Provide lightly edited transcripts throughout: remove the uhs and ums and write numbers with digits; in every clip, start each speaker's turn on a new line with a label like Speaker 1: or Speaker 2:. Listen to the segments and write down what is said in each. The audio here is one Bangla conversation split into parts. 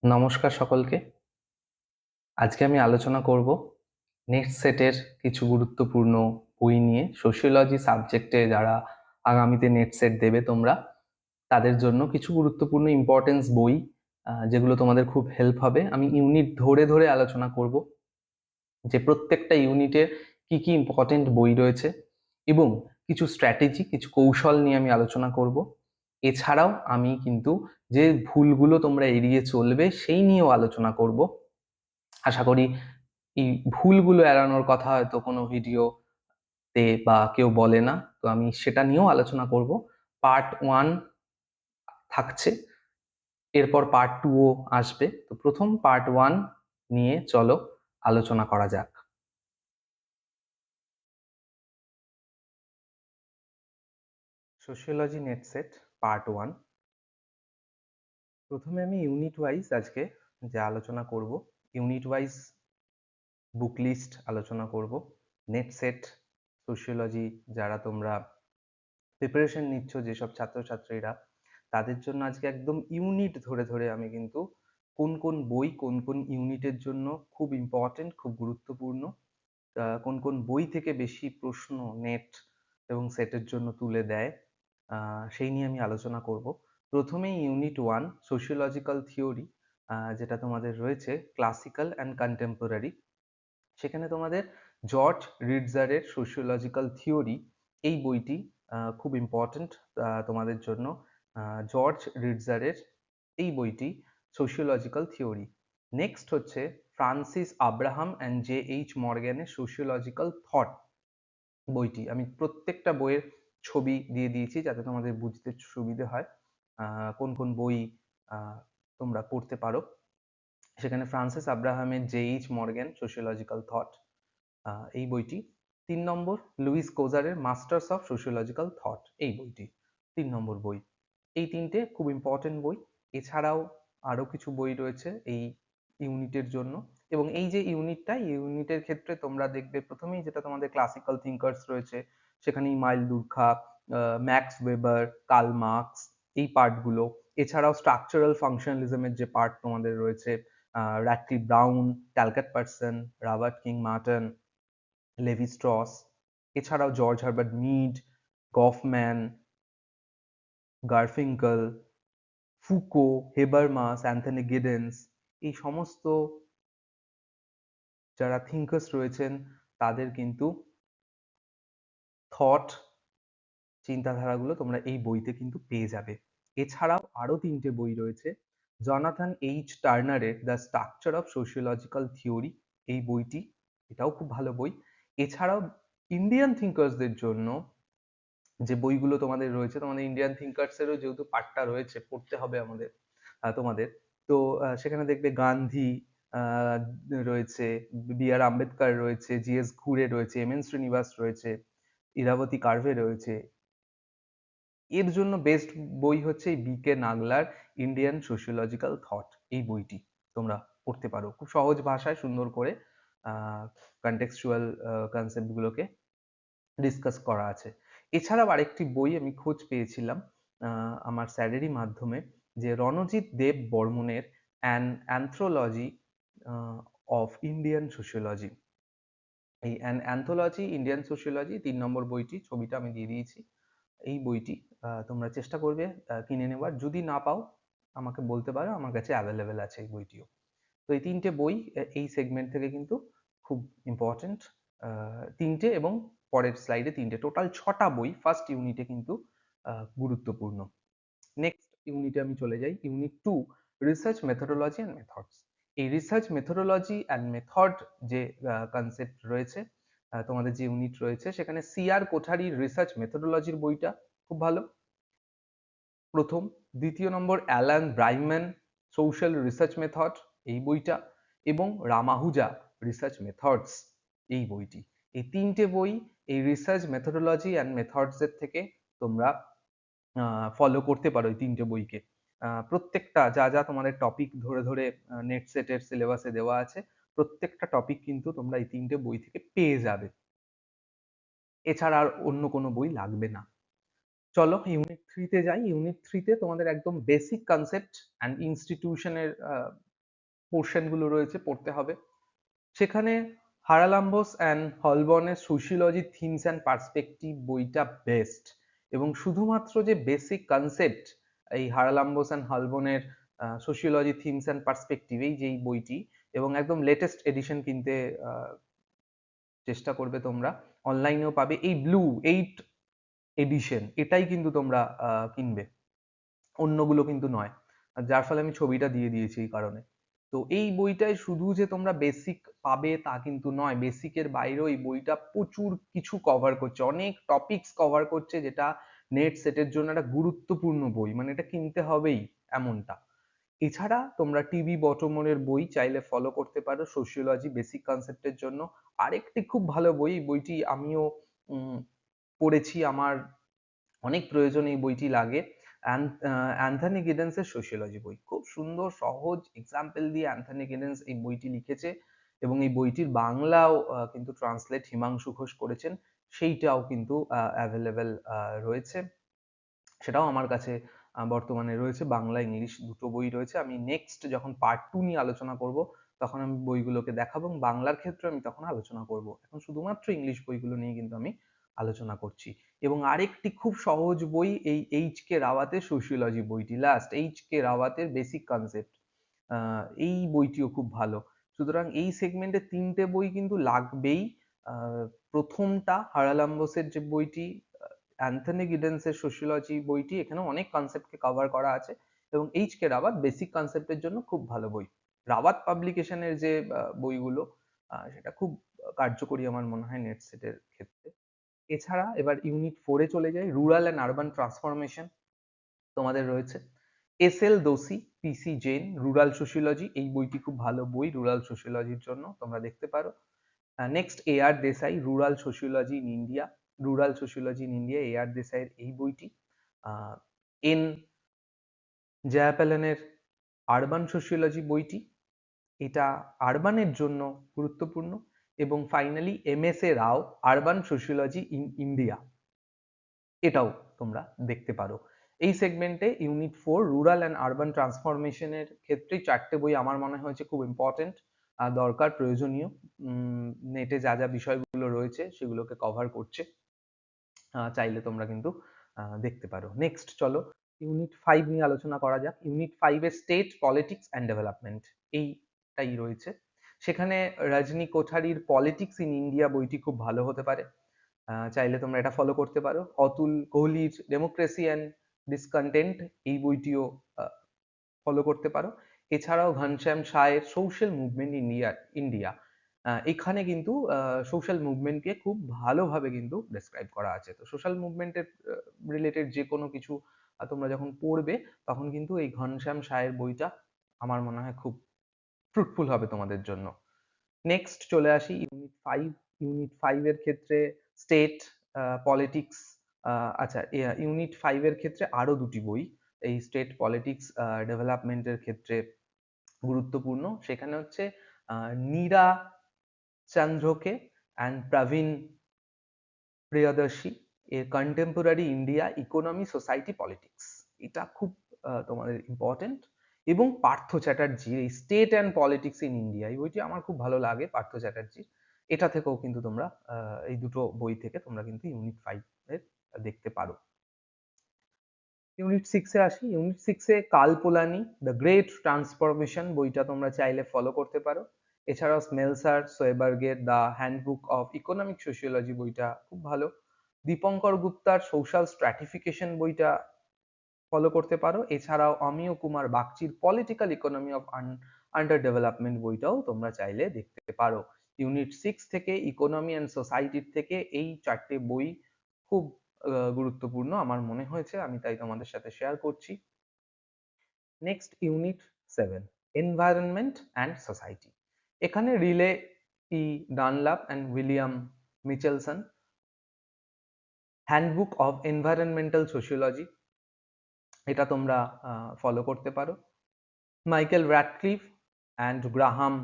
Speaker 1: নমস্কার সকলকে। আজকে আমি আলোচনা করব নেট সেটের কিছু গুরুত্বপূর্ণ বই নিয়ে। সোশিওলজি সাবজেক্টে যারা আগামীতে নেট সেট দেবে তোমরা, তাদের জন্য কিছু গুরুত্বপূর্ণ ইম্পর্টেন্স বই, যেগুলো তোমাদের খুব হেল্প হবে। আমি ইউনিট ধরে ধরে আলোচনা করব যে প্রত্যেকটা ইউনিটের কি কি ইম্পর্টেন্ট বই রয়েছে, এবং কিছু স্ট্র্যাটেজি, কিছু কৌশল নিয়ে আমি আলোচনা করব। এছাড়াও আমি কিন্তু যে ভুলগুলো তোমরা এড়িয়ে চলবে সেই নিয়েও আলোচনা করব। আশা করি এই ভুলগুলো এড়ানোর কথা হয়তো কোনো ভিডিওতে বা কেউ বলে না, তো আমি সেটা নিয়েও আলোচনা করব। পার্ট 1 থাকছে, এরপর পার্ট 2ও আসবে। তো প্রথম পার্ট 1 নিয়ে চলো আলোচনা করা যাক। Sociology net set part 1। প্রথমে আমি ইউনিট ওয়াইজ আজকে যা আলোচনা করব, ইউনিট ওয়াইজ বুক লিস্ট আলোচনা করব। নেট সেট সোশিওলজি যারা তোমরা প্রিপারেশন নিচ্ছ, যেসব ছাত্রছাত্রীরা, তাদের জন্য আজকে একদম ইউনিট ধরে ধরে আমি কিন্তু কোন কোন বই কোন কোন ইউনিটের জন্য খুব ইম্পর্টেন্ট, খুব গুরুত্বপূর্ণ, কোন কোন বই থেকে বেশি প্রশ্ন নেট এবং সেটের জন্য তুলে দেয়, সেই নিয়ে আমি আলোচনা করব। প্রথমেই ইউনিট 1 সোশিওলজিক্যাল থিওরি, যেটা তোমাদের রয়েছে ক্লাসিক্যাল অ্যান্ড কন্টেম্পোরারি। সেখানে তোমাদের জর্জ রিডজারের সোশিওলজিক্যাল থিওরি, এই বইটি খুব ইম্পর্টেন্ট তোমাদের জন্য। জর্জ রিডজারের এই বইটি সোশিওলজিক্যাল থিওরি। নেক্সট হচ্ছে ফ্রান্সিস আব্রাহাম অ্যান্ড J.H. মর্গ্যানের সোশিওলজিক্যাল থট বইটি। আমি প্রত্যেকটা বইয়ের ছবি দিয়ে দিয়েছি যাতে তোমাদের বুঝতে সুবিধে হয় কোন কোন বই তোমরা পড়তে পারো। সেখানে ফ্রান্সিস আব্রাহামের J.H. মর্গ্যান সোশিওলজিক্যাল থট, এই বইটি। 3 নম্বর লুইস কোজারের মাস্টার্স অফ সোশিওলজিক্যাল থট, এই বইটি 3 নম্বর বই। এই তিনটে খুব ইম্পর্টেন্ট বই। এছাড়াও আরো কিছু বই রয়েছে এই ইউনিটের জন্য। এবং এই যে ইউনিটটা, ইউনিটের ক্ষেত্রে তোমরা দেখবে প্রথমেই যেটা তোমাদের ক্লাসিক্যাল থিঙ্কার্স রয়েছে, সেখানে Emile Durkheim, Max Weber, Karl Marx, এই পার্টগুলো। এছাড়াও স্ট্রাকচারাল ফাংশনালিজমের যে পার্ট তোমাদের রয়েছে, Radcliffe Brown, Talcott Parson, Robert King Merton, Levi Strauss. এছাড়াও George Herbert Mead, Goffman, Garfinkel, Foucault, Habermas, Anthony Giddens, এই সমস্ত যারা থিঙ্কার্স রয়েছেন তাদের কিন্তু থট, চিন্তাধারাগুলো তোমরা এই বইতে কিন্তু পেয়ে যাবে। এছাড়াও আরো 3টে বই রয়েছে। Jonathan H. টার্নারের the structure of sociological theory, এই বইটি, এটাও খুব ভালো বই। এছাড়াও ইন্ডিয়ান থিঙ্কার্সদের জন্য যে বইগুলো তোমাদের রয়েছে, তোমাদের ইন্ডিয়ান থিঙ্কার্সেরও যেহেতু পার্টটা রয়েছে, পড়তে হবে আমাদের তোমাদের, তো সেখানে দেখবে গান্ধী রয়েছে, B.R. আম্বেদকর রয়েছে, G.S. ঘুরে রয়েছে, M.N. শ্রীনিবাস রয়েছে, ইরাবতী কার্ভে রয়েছে। এর জন্য বেস্ট বই হচ্ছে এই B.K. নাগলার ইন্ডিয়ান সোশিওলজিক্যাল থট, এই বইটি তোমরা পড়তে পারো। খুব সহজ ভাষায় সুন্দর করে কন্টেক্সচুয়াল কনসেপ্ট গুলোকে ডিসকাস করা আছে। এছাড়াও আরেকটি বই আমি খোঁজ পেয়েছিলাম আমার স্যারেরই মাধ্যমে, যে রণজিৎ দেব বর্মনের অ্যান অ্যানথ্রোলজি অফ ইন্ডিয়ান সোশিওলজি, এই অ্যান অ্যান্থোলজি ইন্ডিয়ান সোশিওলজি, 3 নম্বর বইটি, ছবিটা আমি দিয়ে দিয়েছি। এই বইটি তোমরা চেষ্টা করবে কিনে নেবার, যদি না পাও আমাকে বলতে পারো, আমার কাছে অ্যাভেলেবেল আছে এই বইটিও। তো এই 3টে বই এই সেগমেন্ট থেকে কিন্তু খুব ইম্পর্টেন্ট, 3টে এবং পরের স্লাইডে 3টে, টোটাল 6টা বই ফার্স্ট ইউনিটে কিন্তু গুরুত্বপূর্ণ। নেক্সট ইউনিটে আমি চলে যাই, unit 2 research methodology and methods. এই রিসার্চ মেথোডোলজি অ্যান্ড মেথড যে কনসেপ্ট রয়েছে, তোমাদের যে ইউনিট রয়েছে, সেখানে C.R. কোঠারির রিসার্চ মেথোডোলজির বইটা খুব ভালো, প্রথম। 2য় নম্বর অ্যালান ব্রাইম্যান সোশ্যাল রিসার্চ মেথড, এই বইটা। এবং রামাহুজা রিসার্চ মেথডস, এই বইটি। এই 3টে বই এই রিসার্চ মেথোডোলজি অ্যান্ড মেথডস এর থেকে তোমরা ফলো করতে পারো এই 3টে বইকে। প্রত্যেকটা যা যা তোমাদের টপিক ধরে ধরে নেট সেটের সিলেবাসে দেওয়া আছে, প্রত্যেকটা টপিক কিন্তু তোমরা এই 3টে বই থেকে পেয়ে যাবে। এছাড়া আর অন্য কোনো বই লাগবে না। চলো ইউনিট 3 তে যাই। ইউনিট 3 তে তোমাদের একদম বেসিক কনসেপ্ট অ্যান্ড ইনস্টিটিউশনের পোর্শন গুলো রয়েছে পড়তে হবে। সেখানে হারালাম্বোস অ্যান্ড হলবর্নের সোশিওলজি থিমস অ্যান্ড পার্সপেক্টিভ বইটা বেস্ট। এবং শুধুমাত্র যে বেসিক কনসেপ্ট এই হারালাম্বোস অ্যান্ড হলবর্নের সোশিওলজি থিমস অ্যান্ড পার্সপেক্টিভ এই যেই বইটি, এবং একদম লেটেস্ট এডিশন কিনতে চেষ্টা করবে তোমরা, অনলাইনেও পাবে। এই ব্লু 8 এডিশন এটাই কিন্তু তোমরা কিনবে, অন্যগুলো কিন্তু নয়। আর যার ফলে আমি ছবিটা দিয়ে দিয়েছি এই কারণে। তো এই বইটায় শুধু যে তোমরা বেসিক পাবে তা কিন্তু নয়, বেসিকের বাইরেও এই বইটা প্রচুর কিছু কভার করছে, অনেক টপিকস কভার করছে, যেটা নেট সেটের জন্য একটা গুরুত্বপূর্ণ বই, মানে এটা কিনতে হবেই এমনটা। এছাড়া তোমরা টিবি বটমনের বই চাইলে ফলো করতে পারো সোশিওলজি বেসিক কনসেপ্টের জন্য। আরেকটি খুব ভালো বই, এই বইটি আমিও পড়েছি, আমার অনেক প্রয়োজন এই বইটি লাগে, অ্যান্থনি গিডেন্সের সোশিওলজি বই। খুব সুন্দর সহজ এক্সাম্পল দিয়ে অ্যান্থনি গিডেন্স এই বইটি লিখেছে, এবং এই বইটির বাংলাও কিন্তু ট্রান্সলেট হিমাংশু ঘোষ করেছেন, সেইটাও কিন্তু অ্যাভেলেবেল রয়েছে। সেটাও আমার কাছে বর্তমানে রয়েছে, বাংলা ইংলিশ দুটো বই রয়েছে। আমি নেক্সট যখন পার্ট 2 নিয়ে আলোচনা করব তখন আমি বইগুলোকে দেখাবো, এবং বাংলার ক্ষেত্রে আমি তখন আলোচনা করব। এখন শুধুমাত্র ইংলিশ বইগুলো নিয়ে কিন্তু আমি আলোচনা করছি। এবং আরেকটি খুব সহজ বই এই এইচ.কে রাওয়াতের সোশিওলজি বইটি, লাস্ট এইচ.কে রাওয়াতের বেসিক কনসেপ্ট, এই বইটিও খুব ভালো। সুতরাং এই সেগমেন্টে তিনটে বই কিন্তু লাগবেই। প্রথমটা হারালাম্বোসের যে বইটি, অ্যান্থনি গিডেন্সের সোশিওলজি বইটি, এখানে অনেক কনসেপ্টকে কভার করা আছে, এবং এইচ.কে রাওয়াত বেসিক কনসেপ্টের জন্য খুব ভালো বই। রাওয়াত পাবলিকেশনের যে বইগুলো, সেটা খুব কার্যকরী আমার মনে হয় নেট সেটের ক্ষেত্রে। এছাড়া এবার ইউনিট 4-এ চলে যাই, রুরাল অ্যান্ড আরবান ট্রান্সফরমেশন। তোমাদের রয়েছে এস.এল. দোসি, পি.সি. জেন, রুরাল সোশিওলজি, এই বইটি খুব ভালো বই রুরাল সোশিওলজির জন্য, তোমরা দেখতে পারো। Next A R. Desai, rural sociology in India, rural sociology in India, A R. দেসাইয়ের এই বইটি। এন জয়াপালনের আরবান সোশিওলজি বইটি, এটা আরবানের জন্য গুরুত্বপূর্ণ। এবং finally M S A. Rao, urban sociology in India, এটাও তোমরা দেখতে পারো। এই সেগমেন্টে ইউনিট 4 রুরাল অ্যান্ড আরবান ট্রান্সফরমেশনের ক্ষেত্রে চারটে বই আমার মনে হয়েছে খুব ইম্পর্টেন্ট, দরকার, প্রয়োজনীয়। নেটে যা যা বিষয়গুলো রয়েছে সেগুলোকে কভার করছে, চাইলে তোমরা কিন্তু দেখতে পারো। নেক্সট চলো ইউনিট 5 নিয়ে আলোচনা করা যাক। ইউনিট 5 এর স্টেট পলিটিক্স অ্যান্ড ডেভেলপমেন্ট এইটাই রয়েছে। সেখানে রজনী কোঠারির পলিটিক্স ইন ইন্ডিয়া বইটি খুব ভালো হতে পারে, চাইলে তোমরা এটা ফলো করতে পারো। অতুল কোহলির ডেমোক্রেসি অ্যান্ড ডিসকন্টেন্ট, এই বইটিও ফলো করতে পারো। এছাড়াও ঘনশ্যাম সায়ের সোশ্যাল মুভমেন্ট ইন্ডিয়া ইন্ডিয়া, এখানে কিন্তু সোশ্যাল মুভমেন্টকে খুব ভালোভাবে কিন্তু ডেসক্রাইব করা আছে। তো সোশ্যাল মুভমেন্টের রিলেটেড যে কোনো কিছু তোমরা যখন পড়বে তখন কিন্তু এই ঘনশ্যাম সায়ের বইটা আমার মনে হয় খুব ফ্রুটফুল হবে তোমাদের জন্য। নেক্সট চলে আসি ইউনিট 5। ইউনিট 5 এর ক্ষেত্রে স্টেট পলিটিক্স, আচ্ছা, ইউনিট 5 এর ক্ষেত্রে আরো দুটি বই এই স্টেট পলিটিক্স ডেভেলপমেন্টের ক্ষেত্রে গুরুত্বপূর্ণ। সেখানে হচ্ছে নীরা চন্দ্রকে অ্যান্ড প্রবীণ প্রিয়দর্শী এর contemporary India economy society politics, এটা খুব তোমাদের ইম্পর্টেন্ট। এবং পার্থ চ্যাটার্জি এই state and politics in India, এই বইটি আমার খুব ভালো লাগে পার্থ চ্যাটার্জি। এটা থেকেও কিন্তু তোমরা এই দুটো বই থেকে তোমরা কিন্তু ইউনিট 5 এর দেখতে পারো। ইউনিট 6-এ আসি। ইউনিট 6-এ কাল পোলানি দ্য গ্রেট ট্রান্সফরমেশন বইটা তোমরা চাইলে ফলো করতে পারো। এছাড়াও স্মেলসার সোয়েবার্গের the handbook of economic sociology বইটা খুব ভালো। দীপঙ্কর গুপ্তার সোশ্যাল স্ট্র্যাটিফিকেশন বইটা ফলো করতে পারো। এছাড়াও অমিয় কুমার বাগচির political economy of underdevelopment বইটাও তোমরা চাইলে দেখতে পারো। ইউনিট 6 থেকে ইকোনমি অ্যান্ড সোসাইটির থেকে এই চারটে বই খুব গুরুত্বপূর্ণ আমার মনে হয়েছে, আমি তাই তোমাদের সাথে শেয়ার করছি। Next unit 7 environment and society. এখানে Riley E Dunlap and William Michelson handbook of environmental sociology, এটা তোমরা ফলো করতে পারো। Michael Redclift and Graham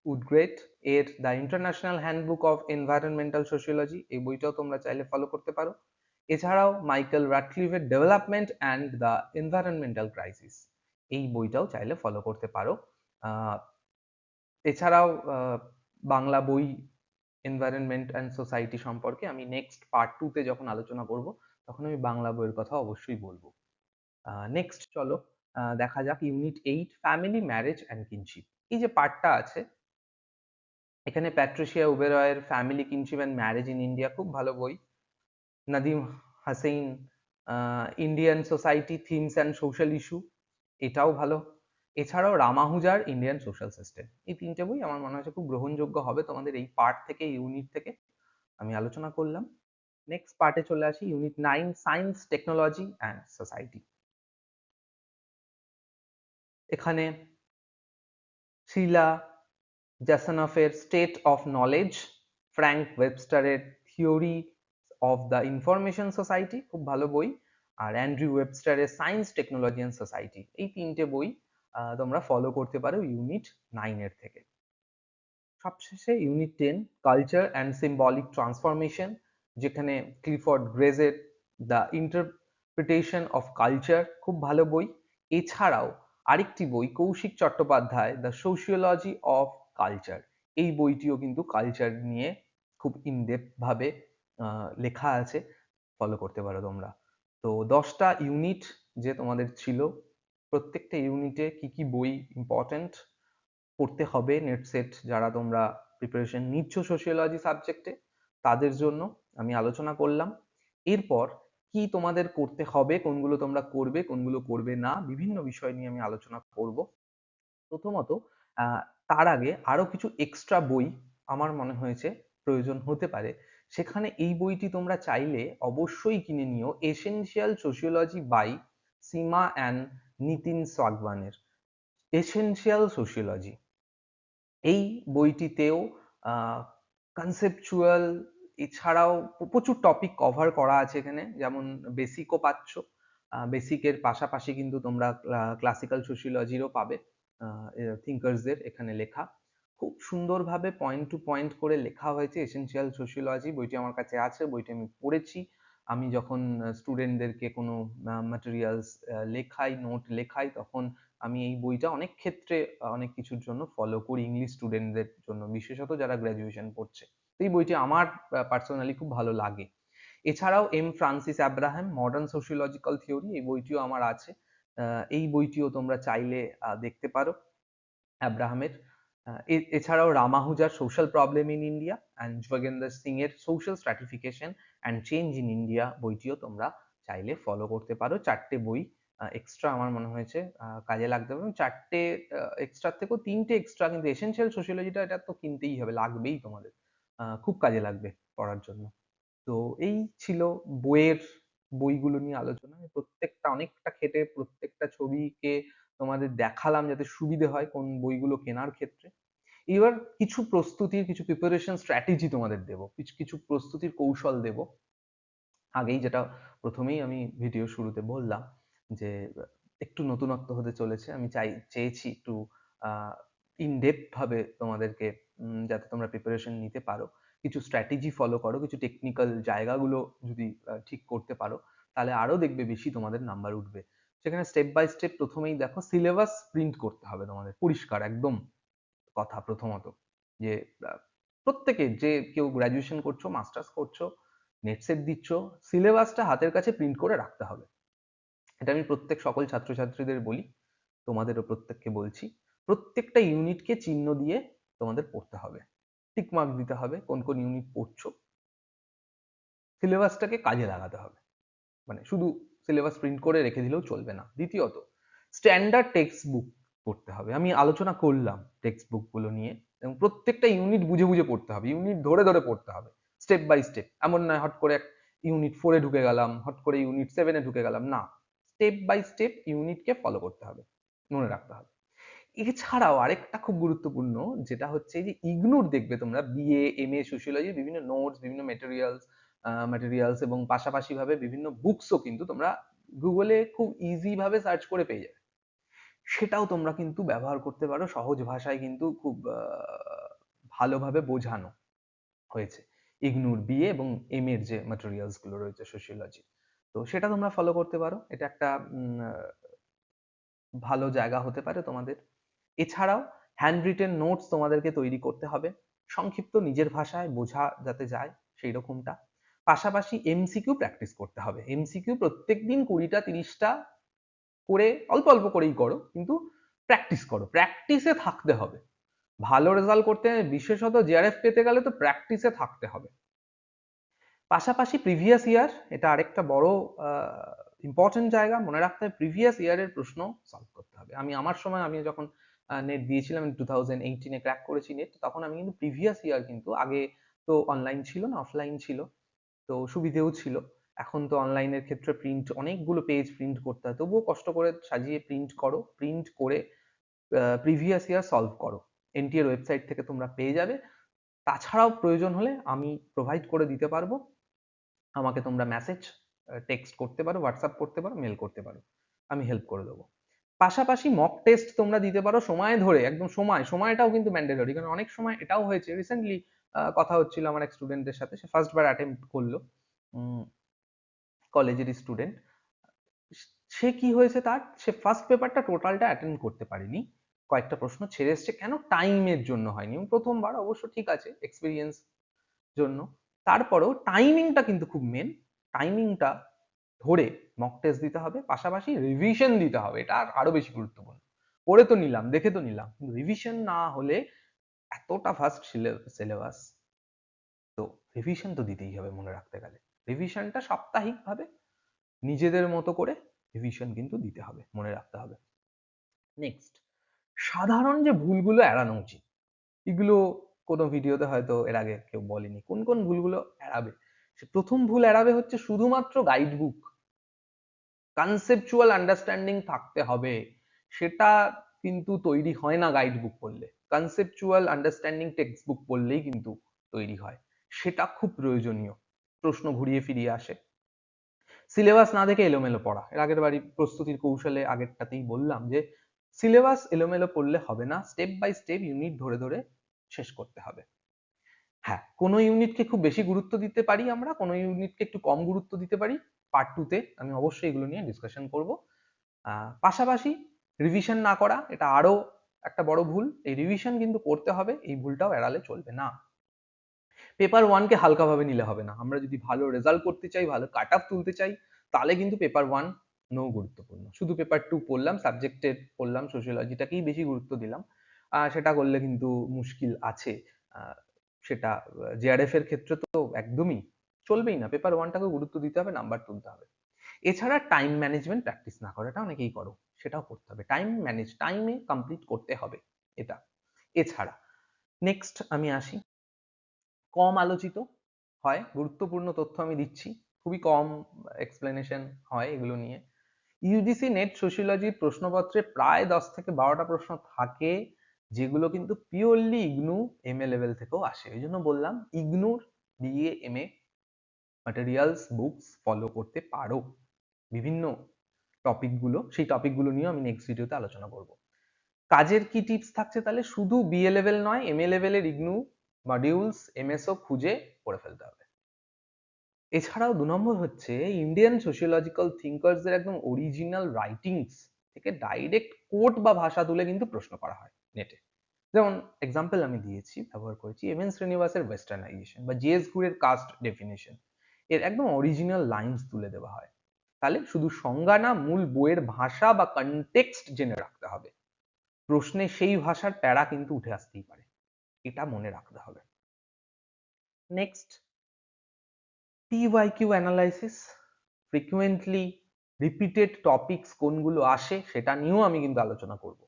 Speaker 1: Woodgate এর the international handbook of environmental sociology, এই বইটাও তোমরা চাইলে ফলো করতে পারো। এছাড়াও মাইকেল র্যাডক্লিফের development and the environmental crisis, এই বইটাও চাইলে ফলো করতে পারো। এছাড়াও বাংলা বই এনভায়রনমেন্ট অ্যান্ড সোসাইটি সম্পর্কে আমি নেক্সট পার্ট 2 তে যখন আলোচনা করব তখন আমি বাংলা বইয়ের কথা অবশ্যই বলবো। নেক্সট চলো দেখা যাক unit 8 family marriage and kinship. এই যে পার্টটা আছে এখানে প্যাট্রিসিয়া ওবেরয়ের family kinship and marriage in India খুব ভালো বই। Nadeem Hasnain Indian society themes and social issue, এটাও ভালো। এছাড়াও রামাহুজার ইন্ডিয়ান সোশ্যাল সিস্টেম, এই তিনটে বই আমার মনে হচ্ছে খুব গ্রহণযোগ্য হবে তোমাদের এই পার্ট থেকে, ইউনিট থেকে আমি আলোচনা করলাম। নেক্সট পার্টে চলে আসি, unit 9 science technology and society. এখানে শিলা জাসানফের স্টেট অফ নলেজ, ফ্র্যাঙ্ক ওয়েবস্টারের theory of the information society খুব ভালো বই, আর অ্যান্ড্রিউ ওয়েবস্টারের সায়েন্স টেকনোলজি অ্যান্ড সোসাইটি, এই তিনটে বই তোমরা ফলো করতে পারো ইউনিট 9 এর থেকে। সবশেষে unit 10 culture and symbolic transformation, যেখানে ক্লিফোর্ড গ্রেজের দ্য ইন্টারপ্রিটেশন অফ কালচার খুব ভালো বই। এছাড়াও আরেকটি বই Kaushik Chattopadhyay the sociology of culture, এই বইটিও কিন্তু কালচার নিয়ে খুব ইনডেপথ ভাবে লেখা আছে, ফলো করতে পারো তোমরা। তো 10টা ইউনিট যে তোমাদের ছিল, প্রত্যেকটা ইউনিটে কি কি বই ইম্পর্টেন্ট পড়তে হবে নেট সেট যারা তোমরা প্রিপারেশন নিচ্ছ সোশিওলজি সাবজেক্টে তাদের জন্য আমি আলোচনা করলাম। এরপর কি তোমাদের করতে হবে, কোনগুলো তোমরা করবে কোনগুলো করবে না, বিভিন্ন বিষয় নিয়ে আমি আলোচনা করব। প্রথমত আহ, তার আগে আরো কিছু এক্সট্রা বই আমার মনে হয়েছে প্রয়োজন হতে পারে, সেখানে এই বইটি তোমরা চাইলে অবশ্যই কিনে নিও, essential sociology by Seema and Nitin সাগওয়ানের। এসেনশিয়াল সোশিওলজি, এই বইটিতেও কনসেপচুয়াল এছাড়াও প্রচুর টপিক কভার করা আছে এখানে, যেমন বেসিকও পাচ্ছ, বেসিকের পাশাপাশি কিন্তু তোমরা ক্লাসিক্যাল সোশিওলজিরও পাবে, থিঙ্কার্সদের এখানে লেখা খুব সুন্দরভাবে পয়েন্ট টু পয়েন্ট করে লেখা হয়েছে। এসেনশিয়াল সোশিওলজি বইটি আমার কাছে আছে, বইটি আমি পড়েছি। আমি যখন স্টুডেন্টদেরকে কোনো ম্যাটেরিয়ালস লেখাই, নোট লেখাই, তখন আমি এই বইটা অনেক ক্ষেত্রে অনেক কিছুর জন্য ফলো করি, ইংলিশ স্টুডেন্টদের জন্য বিশেষত যারা গ্র্যাজুয়েশন পড়ছে। এই বইটি আমার পার্সোনালি খুব ভালো লাগে। এছাড়াও M Francis Abraham modern sociological theory, এই বইটিও আমার আছে, এই বইটিও তোমরা চাইলে দেখতে পারো অ্যাব্রাহামের। এছাড়াও রামাহুজার social problem in India and Yogendra Singh এর social stratification and change in India বইটিও তোমরা চাইলে ফলো করতে পারো। চারটে বই এক্সট্রা আমার মনে হয়েছে কাজে লাগতে পারে। চারটে এক্সট্রার থেকেও তিনটে এক্সট্রা, কিন্তু এসেনশিয়াল সোশিওলজিটা এটা তো কিনতেই হবে, লাগবেই তোমাদের, খুব কাজে লাগবে পড়ার জন্য। তো এই ছিল বইয়ের, বইগুলো নিয়ে আলোচনা। আমি প্রত্যেকটা অনেকটা খেটে প্রত্যেকটা ছবিকে তোমাদের দেখালাম যাতে সুবিধে হয় কোন বইগুলো কেনার ক্ষেত্রে। এবার কিছু প্রস্তুতির, কিছু প্রিপারেশন স্ট্র্যাটেজি তোমাদের দেবো, কিছু কিছু প্রস্তুতির কৌশল দেব। আগেই যেটা প্রথমেই আমি ভিডিও শুরুতে বললাম যে একটু নতুনত্ব হতে চলেছে, আমি চেয়েছি একটু ইন ডেপথ ভাবে তোমাদেরকে, যাতে তোমরা প্রিপারেশন নিতে পারো, কিছু স্ট্র্যাটেজি ফলো করো, কিছু টেকনিক্যাল জায়গাগুলো যদি ঠিক করতে পারো, তাহলে আরো দেখবে বেশি তোমাদের নাম্বার উঠবে। সেখানে স্টেপ বাই স্টেপ প্রথমেই দেখো সিলেবাস প্রিন্ট করতে হবে তোমাদের পরিষ্কার একদম। কথা প্রথমত যে প্রত্যেকে, যে কেউ গ্রাজুয়েশন করছো, মাস্টার্স করছো, নেট সেট দিচ্ছ, সিলেবাসটা হাতের কাছে প্রিন্ট করে রাখতে হবে। এটা আমি প্রত্যেক সকল ছাত্রছাত্রীদের বলি, তোমাদেরও প্রত্যেককে বলছি। প্রত্যেকটা ইউনিটকে চিহ্ন দিয়ে তোমাদের পড়তে হবে, টিকমার্ক দিতে হবে কোন কোন ইউনিট পড়ছো, সিলেবাসটাকে কাজে লাগাতে হবে, মানে শুধু সিলেবাস প্রিন্ট করে রেখে দিলেও চলবে না। দ্বিতীয়ত স্ট্যান্ডার্ড টেক্সট বুক পড়তে হবে, আমি আলোচনা করলাম টেক্সট বুক গুলো নিয়ে, এবং প্রত্যেকটা ইউনিট বুঝে বুঝে পড়তে হবে, ইউনিট ধরে ধরে পড়তে হবে, স্টেপ বাই স্টেপ। এমন নয় হট করে ইউনিট 4-এ ঢুকে গেলাম, হট করে ইউনিট 7-এ ঢুকে গেলাম, না, স্টেপ বাই স্টেপ ইউনিটকে ফলো করতে হবে, মনে রাখতে হবে। এছাড়াও আরেকটা খুব গুরুত্বপূর্ণ যেটা হচ্ছে যে ইগনোর দেখবে তোমরা বিএ এমএ সোশিওলজি বিভিন্ন নোটস, বিভিন্ন ম্যাটেরিয়ালস এবং পাশাপাশি ভাবে বিভিন্ন বুকসও কিন্তু তোমরা গুগলে খুব ইজি ভাবে সার্চ করে পেয়ে যাবে, সেটাও তোমরা কিন্তু ব্যবহার করতে পারো। সহজ ভাষায় কিন্তু খুব ভালোভাবে বোঝানো হয়েছে ইগনুর বিএ এবং এম এর যে ম্যাটেরিয়ালস গুলো রয়েছে সোশিওলজি, তো সেটা তোমরা ফলো করতে পারো। এটা একটা ভালো জায়গা হতে পারে তোমাদের। এছাড়াও হ্যান্ড রিটেন নোটস তোমাদেরকে তৈরি করতে হবে, সংক্ষিপ্ত নিজের ভাষায় বোঝা যাতে যায় সেই রকমটা। পাশাপাশি এমসিকিউ প্র্যাকটিস করতে হবে। এমসিকিউ প্রত্যেকদিন 20টা 30টা করে অল্প অল্প করেই করো, কিন্তু প্র্যাকটিস করো, প্র্যাকটিসে থাকতে হবে। ভালো রেজাল্ট করতে বিশেষত জিআরএফ পেতে গেলে তো প্র্যাকটিসে থাকতে হবে। পাশাপাশি প্রিভিয়াস ইয়ার, এটা আরেকটা বড় ইম্পর্টেন্ট জায়গা, মনে রাখতে হবে প্রিভিয়াস ইয়ারের প্রশ্ন সলভ করতে হবে। আমার সময় আমি যখন নেট দিয়েছিলাম 2018-এ ক্র্যাক করেছি নেট, তখন আমি কিন্তু প্রিভিয়াস ইয়ার, কিন্তু আগে তো অনলাইন ছিল না, অফলাইন ছিল, তো সুবিধেও ছিল। এখন তো অনলাইনের ক্ষেত্রে প্রিন্ট, অনেকগুলো পেজ প্রিন্ট করতে হয়, তবুও কষ্ট করে সাজিয়ে প্রিন্ট করো, প্রিন্ট করে প্রিভিয়াস ইয়ার সলভ করো, এনটিএর ওয়েবসাইট থেকে তোমরা পেয়ে যাবে। তাছাড়াও প্রয়োজন হলে আমি প্রোভাইড করে দিতে পারবো, আমাকে তোমরা মেসেজ, টেক্সট করতে পারো, হোয়াটসঅ্যাপ করতে পারো, মেল করতে পারো, আমি হেল্প করে দেবো। পাশাপাশি মক টেস্ট তোমরা দিতে পারো সময় ধরে, একদম সময়টাও কিন্তু ম্যান্ডেটরি, কারণ অনেক সময় এটাও হয়েছে রিসেন্টলি, কথা হচ্ছিল আমার এক স্টুডেন্টের সাথে, সে ফার্স্ট বার অ্যাটেম্প্ট করলো, কলেজেরই স্টুডেন্ট। সে কি হয়েছে তার, সে ফার্স্ট পেপারটা টোটালটা অ্যাটেন্ড করতে পারেনি, কয়েকটা প্রশ্ন ছেড়ে এসছে, কেন, টাইমের জন্য হয়নি। প্রথমবার অবশ্য ঠিক আছে, এক্সপিরিয়েন্স জন্য, তারপরেও টাইমিংটা কিন্তু খুব মেন, টাইমিংটা ধরে মক টেস্ট দিতে হবে, পাশাপাশি রিভিশন দিতে হবে, এটা আরো বেশি গুরুত্বপূর্ণ। পড়ে তো নিলাম, দেখে তো নিলাম, কিন্তু রিভিশন না হলে, এতটা ফাস্ট সিলেবাস, তো রিভিশন তো দিতেই হবে মনে রাখতে গেলে। রিভিশনটা সাপ্তাহিক ভাবে নিজেদের মতো করে রিভিশন কিন্তু দিতে হবে, মনে রাখতে হবে। নেক্সট, সাধারণ যে ভুলগুলো এড়ানো উচিত, এগুলো কোনো ভিডিওতে হয়তো এর আগে কেউ বলেনি, কোন কোন ভুলগুলো এড়াবে। সে প্রথম ভুল এড়াবে হচ্ছে শুধুমাত্র গাইড বুক, কনসেপচুয়াল আন্ডারস্ট্যান্ডিং থাকতে হবে, সেটা কিন্তু তৈরি হয় না গাইড বুক পড়লে, কনসেপচুয়াল আন্ডারস্ট্যান্ডিং টেক্সট বুক পড়লেই কিন্তু তৈরি হয়, সেটা খুব প্রয়োজনীয়, প্রশ্ন ঘুরিয়ে ফিরিয়ে আসে। সিলেবাস না দেখে এলোমেলো পড়া, এর আগের বাড়ি প্রস্তুতির কৌশলে আগেরটাতেই বললাম যে সিলেবাস এলোমেলো পড়লে হবে না, স্টেপ বাই স্টেপ ইউনিট ধরে ধরে শেষ করতে হবে। হ্যাঁ, কোনো ইউনিটকে খুব বেশি গুরুত্ব দিতে পারি আমরা, কোনো ইউনিটকে একটু কম গুরুত্ব দিতে পারি, পার্ট 2 তে আমি অবশ্যই এগুলো নিয়ে ডিসকাশন করব। পাশাপাশি রিভিশন না করা, এটা আরো একটা বড় ভুল, এই রিভিশন কিন্তু করতে হবে, এই ভুলটাও এড়ালে চলবে না। পেপার 1 কে হালকাভাবে নিলে হবে না, আমরা যদি ভালো রেজাল্ট করতে চাই, ভালো কাট অফ তুলতে চাই, তাহলে কিন্তু পেপার 1 নো গুরুত্বপূর্ণ, শুধু পেপার 2 পড়লাম, সাবজেক্টের পড়লাম, সোশিওলজিটাকেই বেশি গুরুত্ব দিলাম, সেটা করলে কিন্তু মুশকিল আছে। সেটা জেআরএফ এর ক্ষেত্রে তো একদমই চলবেই না, পেপার 1টাকে গুরুত্ব দিতে হবে, নাম্বার তুলতে হবে। এছাড়া টাইম ম্যানেজমেন্ট প্র্যাকটিস না করাটা অনেকেই করো, সেটাও করতে হবে, টাইমে কমপ্লিট করতে হবে এটা। এছাড়া নেক্সট আমি আসি, কম আলোচিত হয়, গুরুত্বপূর্ণ তথ্য আমি দিচ্ছি, খুবই কম এক্সপ্লেনেশন হয় এগুলো নিয়ে। ইউজিসি নেট সোশিওলজির প্রশ্নপত্রে প্রায় 10 থেকে 12টা প্রশ্ন থাকে, যেগুলো কিন্তু পিওরলি ইগনু এমএ লেভেল থেকেও আসে, ওই জন্য বললাম ইগনুর BA MA materials books follow করতে পারো, বিভিন্ন টপিকগুলো, সেই টপিকগুলো নিয়ে আমি নেক্সট ভিডিওতে আলোচনা করব। কাজের কি টিপস থাকছে, তাহলে শুধু বিএ লেভেল নয়, এমএ লেভেলের ইগনু মডিউলস এমএসও খুঁজে পড়ে ফেলতে হবে। এছাড়াও 2 নম্বর হচ্ছে ইন্ডিয়ান সোশিওলজিক্যাল থিঙ্কার্সদের একদম অরিজিনাল রাইটিংস থেকে ডাইরেক্ট কোট বা ভাষা তুলে কিন্তু প্রশ্ন করা হয় নেটে। যেমন এক্সাম্পল আমি দিয়েছি, ব্যবহার করেছি এম এন শ্রীনিবাসের ওয়েস্টার্নাইজেশন বা জিএস ঘুরের কাস্ট ডেফিনেশন, এর একদম অরিজিনাল লাইন্স তুলে দেওয়া হয়। তাহলে শুধু সংজ্ঞা না, মূল বইয়ের ভাষা বা কনটেক্সট জেনে রাখতে হবে, প্রশ্নে সেই ভাষার প্যারা কিন্তু উঠে আসতেই পারে, এটা মনে রাখতে হবে। Next, PYQ analysis, frequently repeated topics কোনগুলো আসে সেটা নিয়েও আমি কিন্তু আলোচনা করব।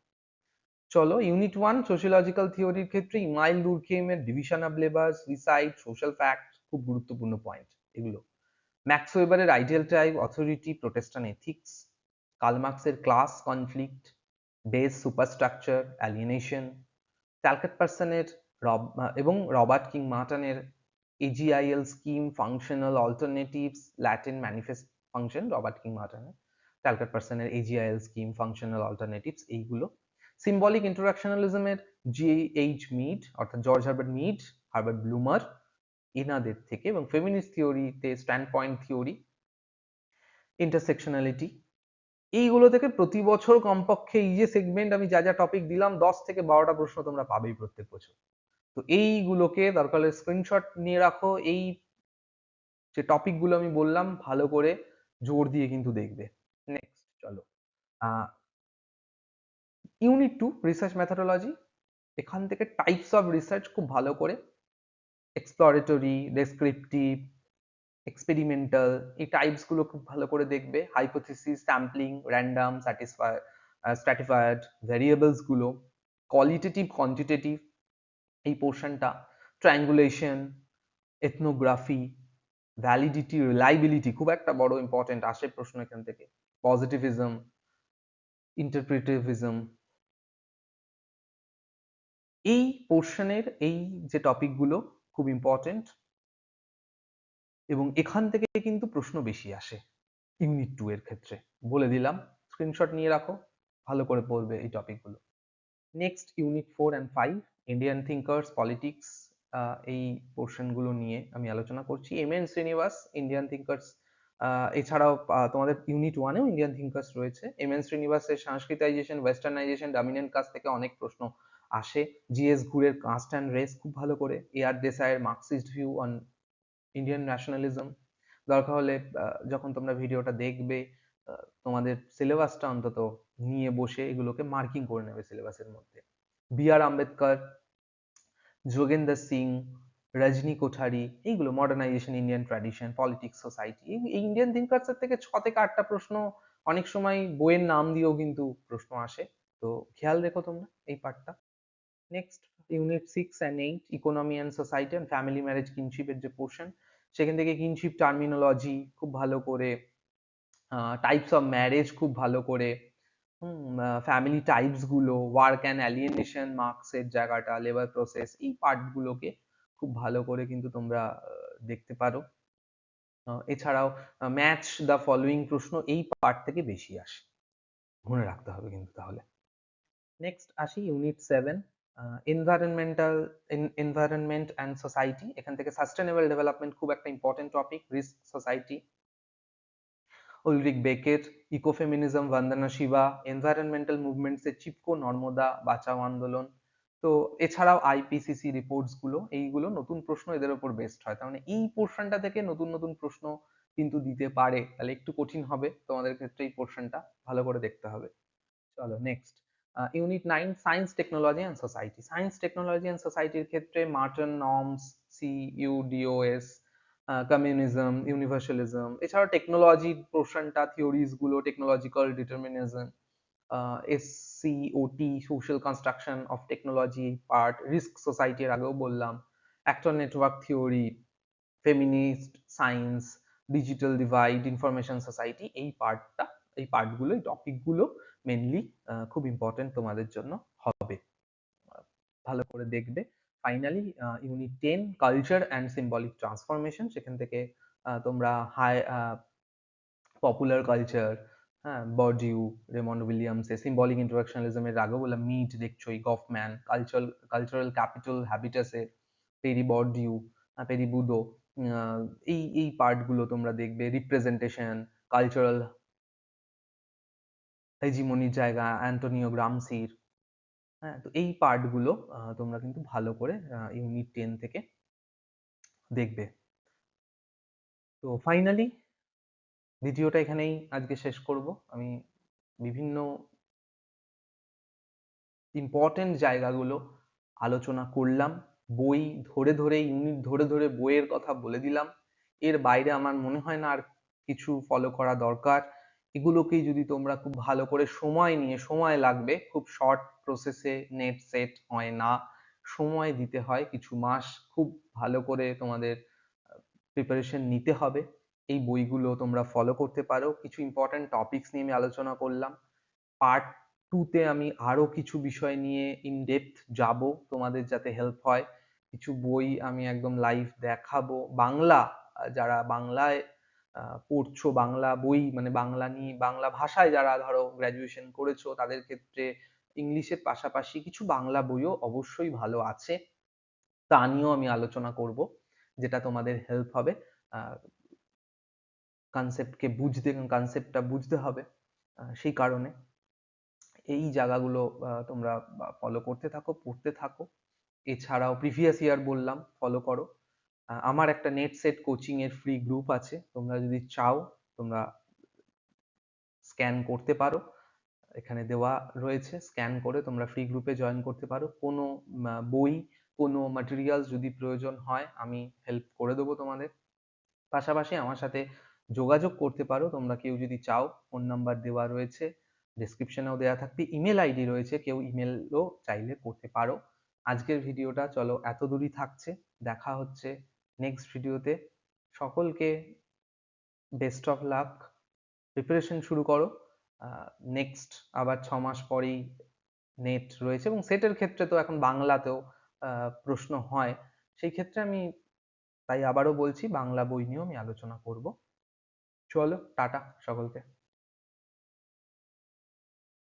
Speaker 1: চলো, ইউনিট 1 সোশিওলজিক্যাল থিওরির ক্ষেত্রে ইমাইল দুরখেইমের ডিভিশন অফ লেবার্স, রিসাইট, সোশ্যাল ফ্যাক্ট খুব গুরুত্বপূর্ণ পয়েন্ট এগুলো। ম্যাক্স ওয়েবারের ideal type, authority, Protestant ethics, Karl মার্কসের class conflict, base superstructure, alienation, Talcott পার্সনের এবং রবার্ট কিং মার্টনের AGIL scheme, functional alternatives, latent manifest function, Robert King মার্টনের, ট্যালকেট পার্সনের AGIL স্কিম, ফাংশনাল অল্টারনেটিভস, এইগুলো। সিম্বলিক ইন্টারঅ্যাকশনালিজমের GH মিড, অর্থাৎ George Herbert Mead, Herbert Blumer, এনাদের থেকে, এবং ফেমিনিস্ট থিওরিতে স্ট্যান্ড পয়েন্ট থিওরি, ইন্টারসেকশনালিটি, এইগুলো থেকে প্রতি বছর কমপক্ষে এই যে সেগমেন্ট আমি যা যা টপিক দিলাম 10 থেকে 12টা প্রশ্ন তোমরা পাবেই প্রত্যেক বছর। তো এইগুলোকে দরকার হলে স্ক্রিনশট নিয়ে রাখো। এই যে টপিক গুলো আমি বললাম ভালো করে জোর দিয়ে কিন্তু দেখবে। নেক্সট চলো, ইউনিট 2 রিসার্চ মেথোডোলজি। এখান থেকে টাইপস অফ রিসার্চ খুব ভালো করে এক্সপ্লোরেটরি, ডেসক্রিপটিভ, এক্সপেরিমেন্টাল, এই টাইপস গুলো খুব ভালো করে দেখবে। হাইপোথিসিস, স্যাম্পলিং, র্যান্ডম, স্ট্র্যাটিফায়ার্ড, ভ্যারিয়েবলস গুলো, কোয়ালিটেটিভ, কোয়ান্টিটেটিভ এই পোর্শনটা, ট্রায়াঙ্গুলেশন, এথনোগ্রাফি, ভ্যালিডিটি, রিলাইবিলিটি খুব একটা বড় ইম্পর্টেন্ট আসে প্রশ্ন এখান থেকে, পজিটিভিজম, ইন্টারপ্রিটিভিজম, এই পোর্শনের এই যে টপিকগুলো খুব ইম্পর্টেন্ট এবং এখান থেকে কিন্তু প্রশ্ন বেশি আসে ইউনিট 2 এর ক্ষেত্রে। বলে দিলাম, স্ক্রিনশট নিয়ে রাখো, ভালো করে পড়বে এই টপিকগুলো। Next unit 4 and 5, Indian thinkers, politics, এই পোর্শনগুলো নিয়ে আমি আলোচনা করছি। M N Srinivas, Indian thinkers, এছাড়াও তোমাদের ইউনিট 1এও ইন্ডিয়ান থিঙ্কার্স রয়েছে। এম এন শ্রীনিবাসের সংস্কৃতাইজেশন, ওয়েস্টার্নাইজেশন, ডমিনেন্ট কাস্ট থেকে অনেক প্রশ্ন আসে। জিএস ঘুরের কাস্ট অ্যান্ড রেস খুব ভালো করে, এ আর দেসাইয়ের Marxist view on Indian nationalism. দরকার হলে যখন তোমরা ভিডিওটা দেখবে তোমাদের সিলেবাসটা অন্তত নিয়ে বসে এগুলোকে মার্কিং করে নেবে সিলেবাসের মধ্যে। বি আর আম্বেদকর, যোগেন্দর সিং, রজনী কোঠারি, এইগুলো modernisation, Indian tradition, politics, society, এই ইন্ডিয়ান থিঙ্কার্সের থেকে 6 থেকে 8টা প্রশ্ন অনেক সময় বইয়ের নাম দিয়েও কিন্তু প্রশ্ন আসে। তো খেয়াল রেখো তোমরা এই পার্টটা। Next unit 6 and 8, economy and society and family marriage কিনশিপের যে পোর্শন, সেখান থেকে কিনশিপ টার্মিনোলজি খুব ভালো করে, টাইপস অফ ম্যারেজ খুব ভালো করে, ফ্যামিলি টাইপস গুলো, ওয়ার্ক অ্যান্ড অ্যালিয়েনেশন, মার্কসের জায়গাটা, লেবার প্রসেস, এই পার্ট গুলোকে খুব ভালো করে কিন্তু তোমরা দেখতে পারো। এছাড়াও ম্যাচ দ্য ফলোয়িং প্রশ্ন এই পার্ট থেকে বেশি আসে, মনে রাখতে হবে কিন্তু তাহলে। নেক্সট আসি unit 7, environmental, environment and society. এখান থেকে সাস্টেনেবল ডেভেলপমেন্ট খুব একটা important topic, risk society, Ulrich Beck, ecofeminism, Vandana Shiva, environmental movements এর চিপকো, নর্মদা বাঁচাও আন্দোলন। তো এছাড়াও আইপিসিসি রিপোর্টস গুলো, এইগুলো নতুন প্রশ্ন এদের উপর বেসড হয়, তার মানে এই পোর্শনটা থেকে নতুন নতুন প্রশ্ন কিন্তু দিতে পারে। তাহলে একটু কঠিন হবে তোমাদের ক্ষেত্রে, এই পোর্শনটা ভালো করে দেখতে হবে। চলো next, unit 9, science, technology and society. Science, technology and সোসাইটির ক্ষেত্রে Merton, norms, CUDOS, communism, universalism, এছাড়াও টেকনোলজি পোর্শনটা, থিওরিজ গুলো, technological determinism, SCOT, social construction of technology part, risk society এর আগেও বললাম, actor network theory, feminist science, digital divide, information society, এই পার্টটা, এই পার্টগুলো, এই টপিকগুলো মেনলি খুব ইম্পর্টেন্ট তোমাদের জন্য হবে, ভালো করে দেখবে। Finally unit 10, culture and symbolic transformation. সেখান থেকে তোমরা হাই পপুলার কালচার, হ্যাঁ, বর্ডিউ, রেমন্ড উইলিয়ামস এর সিম্বলিক ইন্টারঅ্যাকশনালিজম, এর আগেও বললাম, মিট দেখছোই, গফম্যান, কালচারাল ক্যাপিটাল হ্যাবিটাসের পেরি বর্ডিউ, পেরি বুদো, এই পার্টগুলো তোমরা দেখবে। রিপ্রেজেন্টেশন, কালচারাল হেজিমনির জায়গা, অ্যান্টোনিও গ্রামসির, হ্যাঁ, তো এই পার্টগুলো তোমরা কিন্তু ভালো করে ইউনিট 10 থেকে দেখবে। তো ফাইনালি ভিডিওটা এখানেই আজকে শেষ করব। আমি বিভিন্ন ইম্পর্টেন্ট জায়গাগুলো আলোচনা করলাম, বই ধরে ধরে, ইউনিট ধরে ধরে বইয়ের কথা বলে দিলাম। এর বাইরে আমার মনে হয় না আর কিছু ফলো করা দরকার। এগুলোকেই যদি তোমরা খুব ভালো করে সময় নিয়ে, সময় লাগবে, খুব শর্ট প্রসেসে নেট সেট হয় না, সময় দিতে হয়, কিছু মাস খুব ভালো করে তোমাদের প্রিপারেশন নিতে হবে। এই বইগুলো তোমরা ফলো করতে পারো। কিছু ইম্পর্টেন্ট টপিকস নিয়ে আমি আলোচনা করলাম। পার্ট 2-তে আমি আরো কিছু বিষয় নিয়ে ইন ডেপথ যাব, তোমাদের যাতে হেল্প হয়। কিছু বই আমি একদম লাইভ দেখাবো। বাংলা, যারা বাংলায় পড়ছো, বাংলা বই মানে বাংলা নিয়ে, বাংলা ভাষায় যারা ধরো গ্রাজুয়েশন করেছো, তাদের ক্ষেত্রে ইংলিশের পাশাপাশি কিছু বাংলা বইও অবশ্যই ভালো আছে, তা নিয়েও আমি আলোচনা করব, যেটা তোমাদের হেল্প হবে। কনসেপ্টটা বুঝতে হবে। সেই কারণে এই জায়গাগুলো তোমরা ফলো করতে থাকো, পড়তে থাকো। এছাড়াও প্রিভিয়াস ইয়ার বললাম ফলো করো। আমার একটা নেট সেট কোচিং এর ফ্রি গ্রুপ আছে, তোমরা যদি চাও তোমরা স্ক্যান করতে পারো, এখানে দেওয়া রয়েছে, স্ক্যান করে তোমরা ফ্রি গ্রুপে জয়েন করতে পারো। কোনো বই, কোনো ম্যাটেরিয়ালস যদি প্রয়োজন হয় আমি হেল্প করে দেবো তোমাদের। পাশাপাশি আমার সাথে যোগাযোগ করতে পারো তোমরা, কেউ যদি চাও। ফোন নাম্বার দেওয়া রয়েছে, ডেসক্রিপশনেও দেওয়া থাকবে, ইমেল আইডি রয়েছে, কেউ ইমেলও চাইলে করতে পারো। আজকের ভিডিওটা চলো এত দূরই থাকছে, দেখা হচ্ছে নেক্সট ভিডিওতে। সকলকে বেস্ট অফ লাক, প্রিপারেশন শুরু করো। নেক্সট আবার 6 মাস পরেই নেট রয়েছে, এবং সেটের ক্ষেত্রে তো এখন বাংলাতেও প্রশ্ন হয়। সেই ক্ষেত্রে আমি তাই আবারও বলছি, বাংলা বই নিয়েও আমি আলোচনা করব। চলো টাটা সকলকে।